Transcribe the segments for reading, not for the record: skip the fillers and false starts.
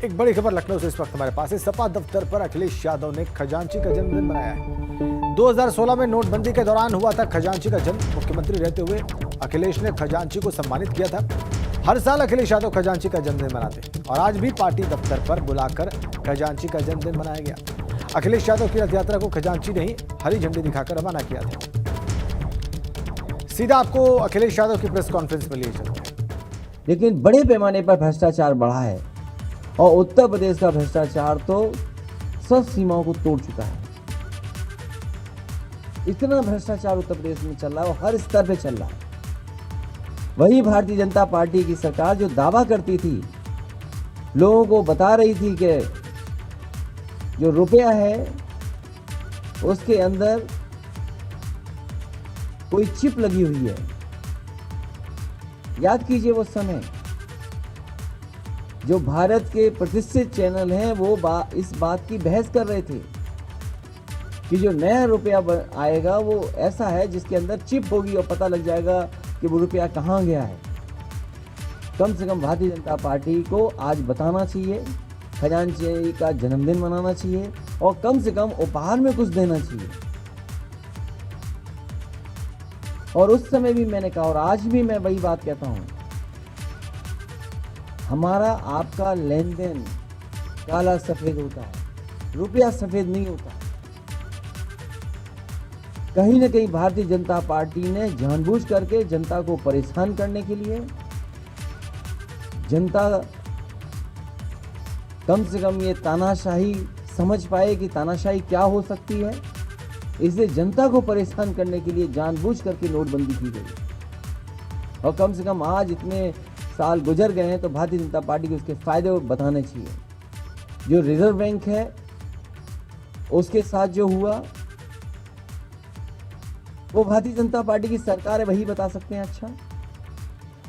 एक बड़ी खबर लखनऊ से इस वक्त हमारे पास है। सपा दफ्तर पर अखिलेश यादव ने खजांची का जन्मदिन मनाया है। 2016 में नोटबंदी के दौरान हुआ था खजांची का जन्म। मुख्यमंत्री रहते हुए अखिलेश ने खजांची को सम्मानित किया था। हर साल अखिलेश यादव खजांची का जन्मदिन मनाते और आज भी पार्टी दफ्तर पर बुलाकर खजांची का जन्मदिन मनाया गया। अखिलेश यादव की रथ यात्रा को खजांची ने हरी झंडी दिखाकर रवाना किया था। सीधा आपको अखिलेश यादव की प्रेस कॉन्फ्रेंस में लिए चलते हैं। लेकिन बड़े पैमाने पर भ्रष्टाचार बढ़ा है और उत्तर प्रदेश का भ्रष्टाचार तो सब सीमाओं को तोड़ चुका है। इतना भ्रष्टाचार उत्तर प्रदेश में चल रहा है और हर स्तर पे चल रहा है। वही भारतीय जनता पार्टी की सरकार जो दावा करती थी, लोगों को बता रही थी कि जो रुपया है उसके अंदर कोई चिप लगी हुई है। याद कीजिए वो समय, जो भारत के प्रतिष्ठित चैनल हैं वो इस बात की बहस कर रहे थे कि जो नया रुपया आएगा वो ऐसा है जिसके अंदर चिप होगी और पता लग जाएगा कि वो रुपया कहाँ गया है। कम से कम भारतीय जनता पार्टी को आज बताना चाहिए, खजांची का जन्मदिन मनाना चाहिए और कम से कम उपहार में कुछ देना चाहिए। और उस समय भी मैंने कहा और आज भी मैं वही बात कहता हूं, हमारा आपका लेन देन काला सफेद होता है, रुपया सफेद नहीं होता। कहीं ना कहीं भारतीय जनता पार्टी ने जानबूझ करके जनता को परेशान करने के लिए, जनता कम से कम ये तानाशाही समझ पाए कि तानाशाही क्या हो सकती है, इसलिए जनता को परेशान करने के लिए जानबूझ करके नोटबंदी की गई। और कम से कम आज इतने साल गुजर गए हैं तो भारतीय जनता पार्टी को उसके फायदे बताने चाहिए। जो रिजर्व बैंक है उसके साथ जो हुआ वो भारतीय जनता पार्टी की सरकार है, वही बता सकते हैं। अच्छा,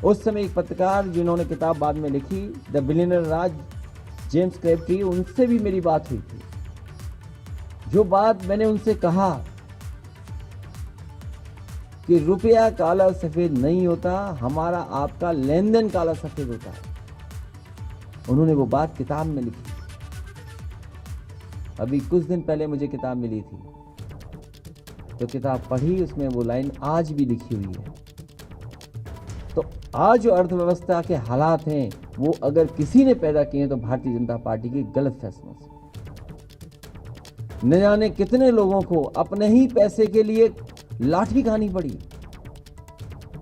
उस समय एक पत्रकार जिन्होंने किताब बाद में लिखी, द बिलियनर राज, जेम्स क्रेप्टी, उनसे भी मेरी बात हुई थी। जो बात मैंने उनसे कहा कि रुपया काला सफेद नहीं होता, हमारा आपका लेन देन काला सफेद होता है, उन्होंने वो बात किताब में लिखी। अभी कुछ दिन पहले मुझे किताब मिली थी तो किताब पढ़ी, उसमें वो लाइन आज भी लिखी हुई है। तो आज जो अर्थव्यवस्था के हालात हैं वो अगर किसी ने पैदा किए हैं तो भारतीय जनता पार्टी के गलत फैसलों से। न जाने कितने लोगों को अपने ही पैसे के लिए लाठी खानी पड़ी।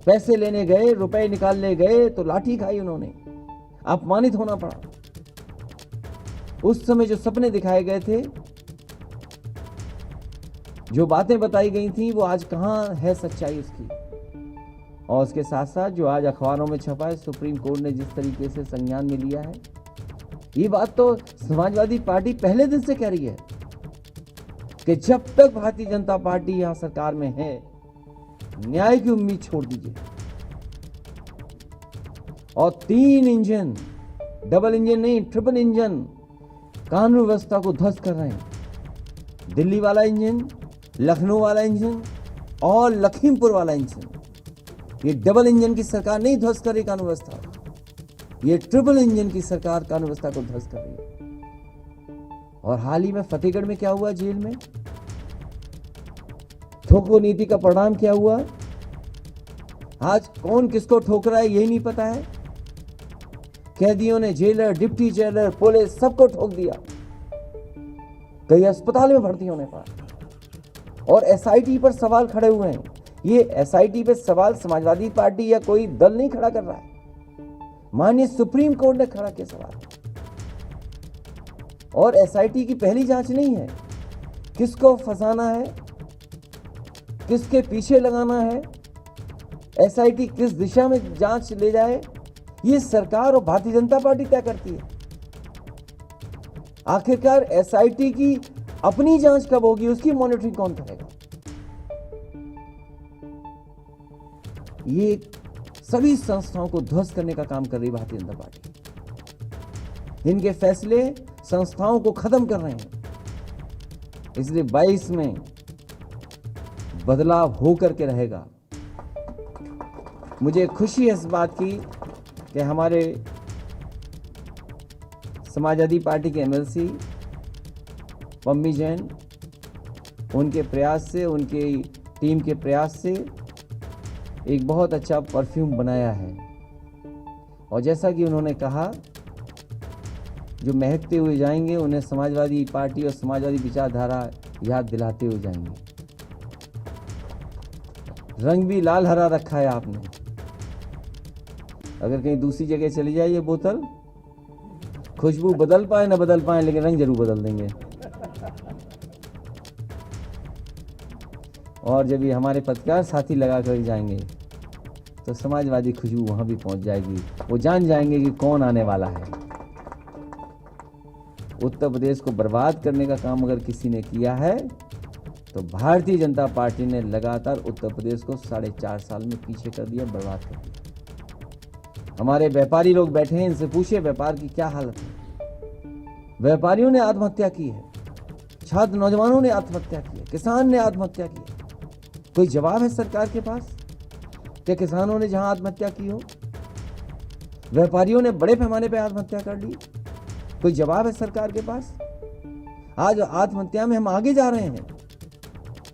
पैसे लेने गए, रुपए निकालने गए तो लाठी खाई उन्होंने, अपमानित होना पड़ा। उस समय जो सपने दिखाए गए थे, जो बातें बताई गई थी, वो आज कहां है सच्चाई उसकी। और उसके साथ साथ जो आज अखबारों में छपा है, सुप्रीम कोर्ट ने जिस तरीके से संज्ञान में लिया है, ये बात तो समाजवादी पार्टी पहले दिन से कह रही है कि जब तक भारतीय जनता पार्टी यहां सरकार में है, न्याय की उम्मीद छोड़ दीजिए। और 3 इंजन, डबल इंजन नहीं, ट्रिपल इंजन कानून व्यवस्था को ध्वस्त कर रहे हैं। दिल्ली वाला इंजन, लखनऊ वाला इंजन और लखीमपुर वाला इंजन। ये डबल इंजन की सरकार नहीं ध्वस्त कर रही कानून व्यवस्था, ये ट्रिपल इंजन की सरकार कानून व्यवस्था को ध्वस्त कर रही है। और हाल ही में फतेहगढ़ में क्या हुआ, जेल में ठोको नीति का परिणाम क्या हुआ। आज कौन किसको ठोक रहा है यही नहीं पता है। कैदियों ने जेलर, डिप्टी जेलर, पुलिस सबको ठोक दिया, कई अस्पताल में भर्ती होने पर। और एसआईटी पर सवाल खड़े हुए हैं। ये एसआईटी पे सवाल समाजवादी पार्टी या कोई दल नहीं खड़ा कर रहा है, माननीय सुप्रीम कोर्ट ने खड़ा किया सवाल। और एसआईटी की पहली जांच नहीं है, किसको फंसाना है, किसके पीछे लगाना है, एसआईटी किस दिशा में जांच ले जाए, ये सरकार और भारतीय जनता पार्टी तय करती है। आखिरकार एसआईटी की अपनी जांच कब होगी, उसकी मॉनिटरिंग कौन करेगा। ये सभी संस्थाओं को ध्वस्त करने का काम कर रही भारतीय जनता पार्टी। इनके फैसले संस्थाओं को खत्म कर रहे हैं। इसलिए 22 में बदलाव हो करके रहेगा। मुझे खुशी है इस बात की कि हमारे समाजवादी पार्टी के एमएलसी पम्मी जैन, उनके प्रयास से, उनकी टीम के प्रयास से एक बहुत अच्छा परफ्यूम बनाया है। और जैसा कि उन्होंने कहा, जो महकते हुए जाएंगे उन्हें समाजवादी पार्टी और समाजवादी विचारधारा याद दिलाते हुए जाएंगे। रंग भी लाल हरा रखा है आपने। अगर कहीं दूसरी जगह चली जाए ये बोतल, खुशबू बदल पाए ना बदल पाए, लेकिन रंग जरूर बदल देंगे। और जब ये हमारे पत्रकार साथी लगा कर जाएंगे तो समाजवादी खुशबू वहां भी पहुंच जाएगी। वो जान जाएंगे कि कौन आने वाला है। उत्तर प्रदेश को बर्बाद करने का काम अगर किसी ने किया है तो भारतीय जनता पार्टी ने लगातार उत्तर प्रदेश को 4.5 साल में पीछे कर दिया, बर्बाद कर दिया। हमारे व्यापारी लोग बैठे हैं, इनसे पूछिए व्यापार की क्या हालत है। व्यापारियों ने आत्महत्या की है, छात्र नौजवानों ने आत्महत्या की है, किसान ने आत्महत्या की है। कोई जवाब है सरकार के पास? क्या किसानों ने जहां आत्महत्या की हो, व्यापारियों ने बड़े पैमाने पर आत्महत्या कर ली? कोई जवाब है सरकार के पास? आज आत्महत्या में हम आगे जा रहे हैं,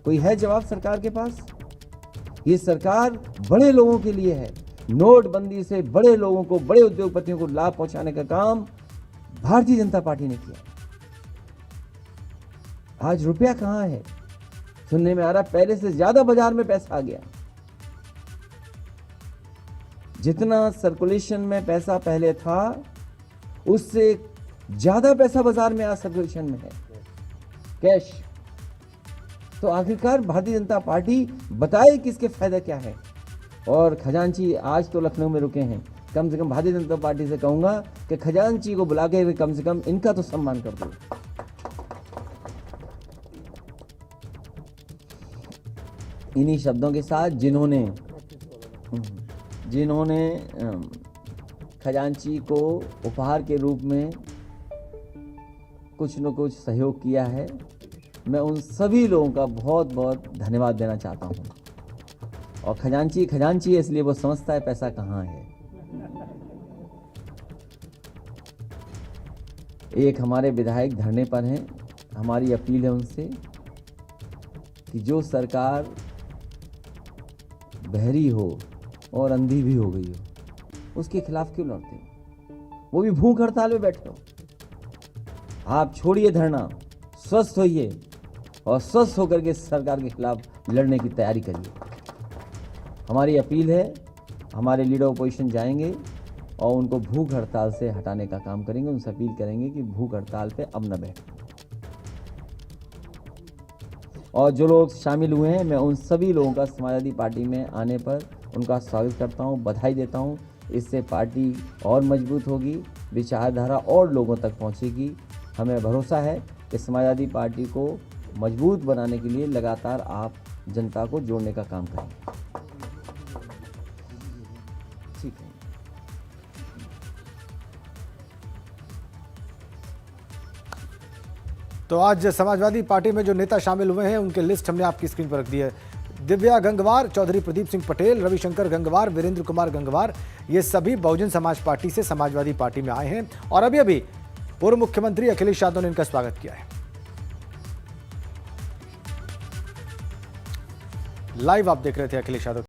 कोई है जवाब सरकार के पास? ये सरकार बड़े लोगों के लिए है। नोटबंदी से बड़े लोगों को, बड़े उद्योगपतियों को लाभ पहुंचाने का काम भारतीय जनता पार्टी ने किया। आज रुपया कहां है? सुनने में आ रहा पहले से ज्यादा बाजार में पैसा आ गया। जितना सर्कुलेशन में पैसा पहले था उससे ज्यादा पैसा बाजार में आज सर्कुलेशन में है, कैश। तो आखिरकार भारतीय जनता पार्टी बताए कि इसके फायदा क्या है। और खजांची आज तो लखनऊ में रुके हैं, कम से कम भारतीय जनता पार्टी से कहूंगा कि खजांची को बुला के कम से कम इनका तो सम्मान कर दो। इन्हीं शब्दों के साथ जिन्होंने खजांची को उपहार के रूप में कुछ न कुछ सहयोग किया है, मैं उन सभी लोगों का बहुत बहुत धन्यवाद देना चाहता हूं। और खजांची है इसलिए वो समझता है पैसा कहाँ है। एक हमारे विधायक धरने पर हैं, हमारी अपील है उनसे कि जो सरकार बहरी हो और अंधी भी हो गई हो, उसके खिलाफ क्यों लड़ते हो? वो भी भूख हड़ताल में बैठे हो। आप छोड़िए धरना, स्वस्थ होइए और स्वस्थ होकर के सरकार के खिलाफ लड़ने की तैयारी करिए। हमारी अपील है, हमारे लीडर ऑपोजिशन जाएंगे और उनको भूख हड़ताल से हटाने का काम करेंगे। उनसे अपील करेंगे कि भूख हड़ताल पे अब न बैठें। और जो लोग शामिल हुए हैं, मैं उन सभी लोगों का समाजवादी पार्टी में आने पर उनका स्वागत करता हूं, बधाई देता हूं। इससे पार्टी और मजबूत होगी, विचारधारा और लोगों तक पहुंचेगी। हमें भरोसा है कि समाजवादी पार्टी को मजबूत बनाने के लिए लगातार आप जनता को जोड़ने का काम करेंगे। ठीक है। तो आज समाजवादी पार्टी में जो नेता शामिल हुए हैं उनके लिस्ट हमने आपकी स्क्रीन पर रख दी है। दिव्या गंगवार, चौधरी प्रदीप सिंह पटेल, रविशंकर गंगवार, वीरेंद्र कुमार गंगवार, ये सभी बहुजन समाज पार्टी से समाजवादी पार्टी में आए हैं। और अभी अभी पूर्व मुख्यमंत्री अखिलेश यादव ने इनका स्वागत किया है। लाइव आप देख रहे थे अखिलेश यादव।